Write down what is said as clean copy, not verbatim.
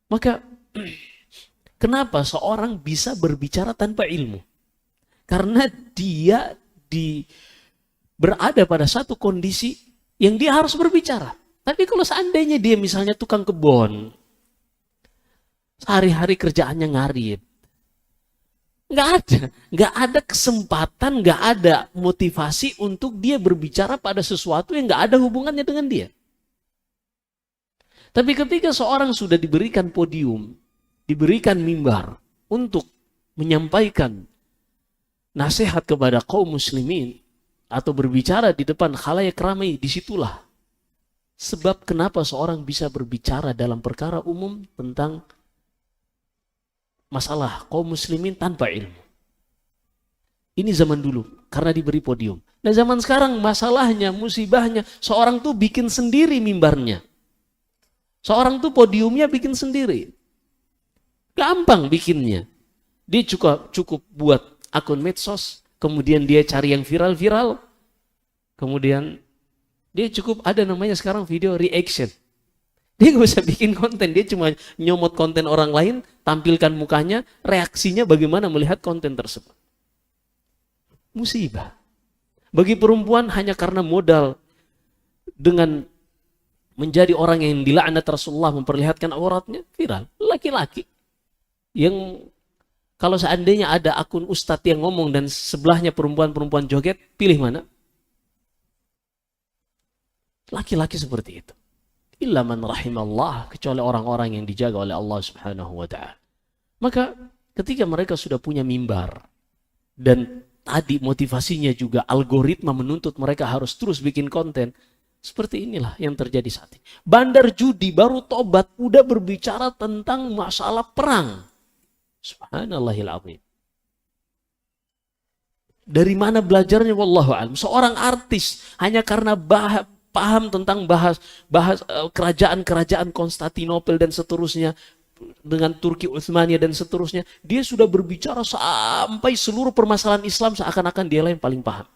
Maka kenapa seorang bisa berbicara tanpa ilmu? Karena dia berada pada satu kondisi yang dia harus berbicara. Tapi kalau seandainya dia misalnya tukang kebun, sehari-hari kerjaannya ngarit, nggak ada kesempatan, nggak ada motivasi untuk dia berbicara pada sesuatu yang nggak ada hubungannya dengan dia. Tapi ketika seorang sudah diberikan podium, diberikan mimbar untuk menyampaikan nasihat kepada kaum muslimin atau berbicara di depan khalayak ramai, disitulah sebab kenapa seorang bisa berbicara dalam perkara umum tentang masalah kaum muslimin tanpa ilmu. Ini zaman dulu karena diberi podium. Nah zaman sekarang masalahnya, musibahnya, seorang tuh bikin sendiri mimbarnya. Seorang tuh podiumnya bikin sendiri. Gampang bikinnya. Dia cukup buat akun medsos, kemudian dia cari yang viral-viral, kemudian dia cukup ada namanya sekarang video reaction. Dia nggak usah bikin konten, dia cuma nyomot konten orang lain, tampilkan mukanya, reaksinya bagaimana melihat konten tersebut. Musibah. Bagi perempuan hanya karena modal dengan menjadi orang yang dilaknat Rasulullah memperlihatkan auratnya, viral. Laki-laki yang kalau seandainya ada akun ustadz yang ngomong dan sebelahnya perempuan-perempuan joget, pilih mana? Laki-laki seperti itu. Illa man rahimallah, kecuali orang-orang yang dijaga oleh Allah Subhanahu wa ta'ala. Maka ketika mereka sudah punya mimbar dan tadi motivasinya juga algoritma menuntut mereka harus terus bikin konten, seperti inilah yang terjadi saat ini. Bandar judi baru tobat udah berbicara tentang masalah perang. Subhanallahil azim. Dari mana belajarnya wallahu a'lam. Seorang artis hanya karena paham tentang bahas kerajaan-kerajaan Konstantinopel dan seterusnya, dengan Turki Utsmaniyah dan seterusnya, dia sudah berbicara sampai seluruh permasalahan Islam seakan-akan dia lah yang paling paham.